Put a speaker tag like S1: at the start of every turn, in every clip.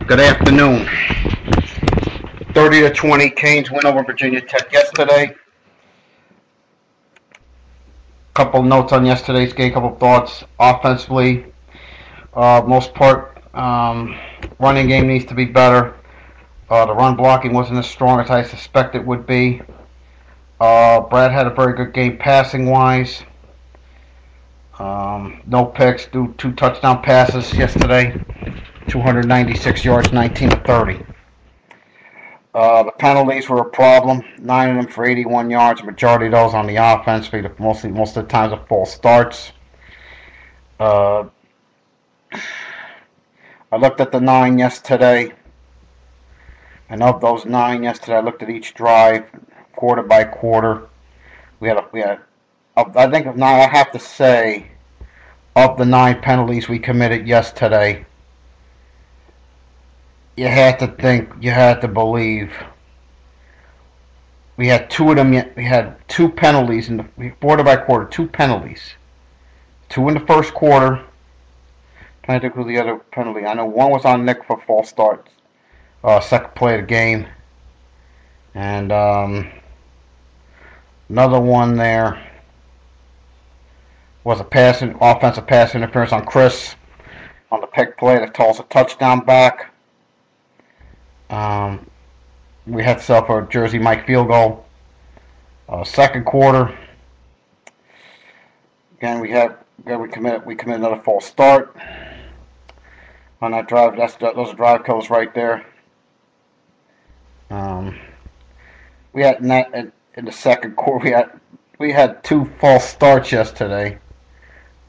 S1: Good afternoon. 30-20, Canes win over Virginia Tech yesterday. Couple notes on yesterday's game, couple thoughts. Offensively, most part, running game needs to be better. The run blocking wasn't as strong as I suspected it would be. Brad had a very good game passing wise. No picks, two touchdown passes yesterday. 296 yards, 19 to 30. The penalties were a problem. 9 of them for 81 yards. Majority of those on the offense. Most of the times are false starts. I looked at the 9 yesterday. And of those 9 yesterday, I looked at each drive, quarter by quarter. We had. I think now I have to say, of the 9 penalties we committed yesterday, you had to think, you had to believe. We had 2 of them. We had 2 penalties in the quarter by quarter. 2 penalties. 2 in the first quarter. Trying to think who the other penalty. I know one was on Nick for false start. Second play of the game, and another one there was offensive pass interference on Chris on the pick play that calls a touchdown back. We had set up a Jersey Mike field goal. Second quarter, again we committed another false start on that drive. Those are drive kills right there. We had in the second quarter we had 2 false starts yesterday.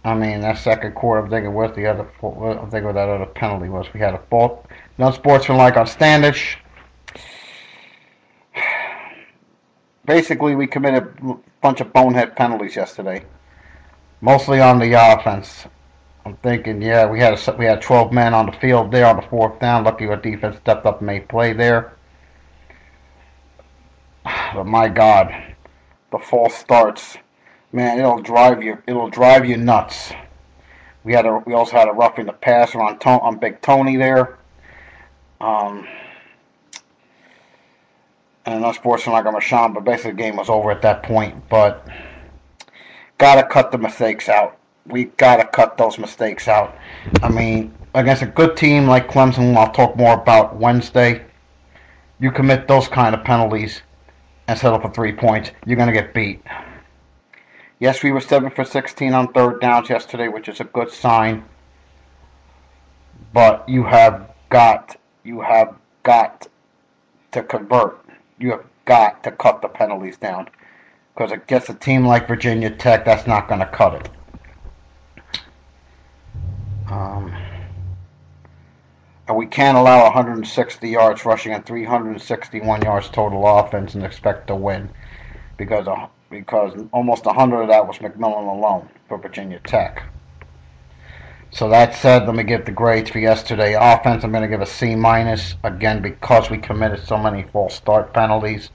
S1: I mean, that second quarter, I'm thinking what that other penalty was. We had a fault, unsportsmanlike on Standish. Basically, we committed a bunch of bonehead penalties yesterday, mostly on the offense. I'm thinking, yeah, we had 12 men on the field there on the 4th down. Lucky our defense stepped up and made play there. But my God, the false starts, man, it'll drive you nuts. We also had a roughing the passer on Big Tony there. And unsportsmanlike on Rashawn, but basically the game was over at that point. But gotta cut the mistakes out. We gotta cut those mistakes out. I mean, against a good team like Clemson, I'll talk more about Wednesday, you commit those kind of penalties and settle for 3 points, you're going to get beat. Yes, we were 7 for 16 on 3rd downs yesterday, which is a good sign. But you have got to convert. You have got to cut the penalties down. Because against a team like Virginia Tech, that's not going to cut it. And we can't allow 160 yards rushing and 361 yards total offense and expect to win, because almost 100 of that was McMillan alone for Virginia Tech. So that said, let me give the grades for yesterday. Offense, I'm going to give a C-, again, because we committed so many false start penalties.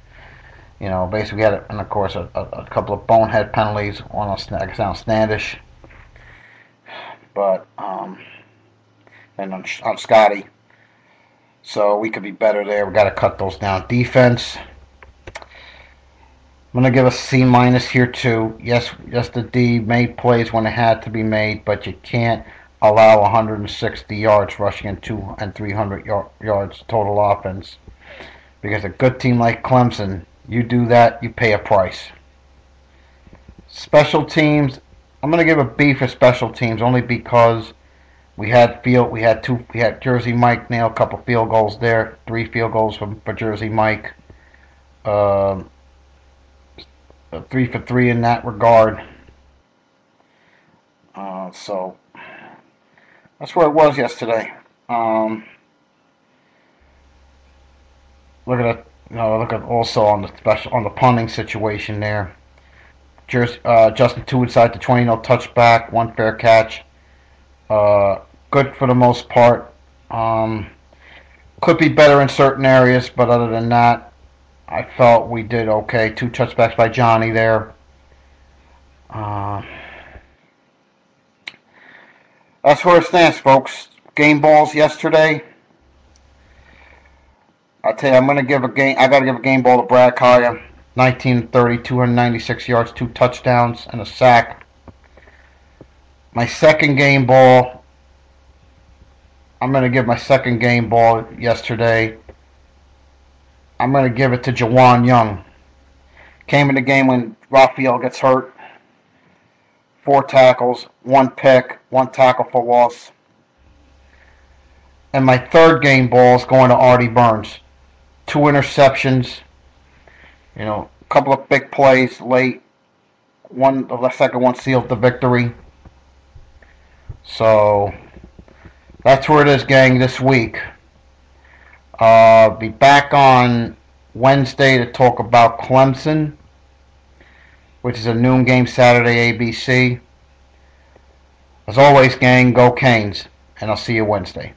S1: You know, basically we had, and of course, a couple of bonehead penalties, one on Standish, but and on Scotty. So we could be better there. We got to cut those down. Defense, I'm going to give a C- here too. Yes, the D made plays when it had to be made, but you can't allow 160 yards rushing and 300 yards total offense. Because a good team like Clemson, you do that, you pay a price. Special teams, I'm going to give a B for special teams only because we had Jersey Mike nail a couple field goals there, 3 field goals for Jersey Mike. 3 for 3 in that regard. So that's where it was yesterday. Look at also on the punting situation there. Justin Two inside the 20, no touchback, 1 fair catch. Good for the most part. Could be better in certain areas, but other than that, I felt we did okay. 2 touchbacks by Johnny there. That's where it stands, folks. Game balls yesterday. I tell you, I'm gonna give a game. I gotta give a game ball to Brad Collier. 1930, 296 yards, 2 touchdowns, and a sack. My second game ball, I'm going to give my second game ball yesterday. I'm going to give it to Jawan Young. Came in the game when Raphael gets hurt. 4 tackles, 1 pick, 1 tackle for loss. And my third game ball is going to Artie Burns. 2 interceptions. A couple of big plays late. The second one sealed the victory. So that's where it is, gang, this week. Be back on Wednesday to talk about Clemson, which is a noon game Saturday, ABC. As always, gang, go Canes, and I'll see you Wednesday.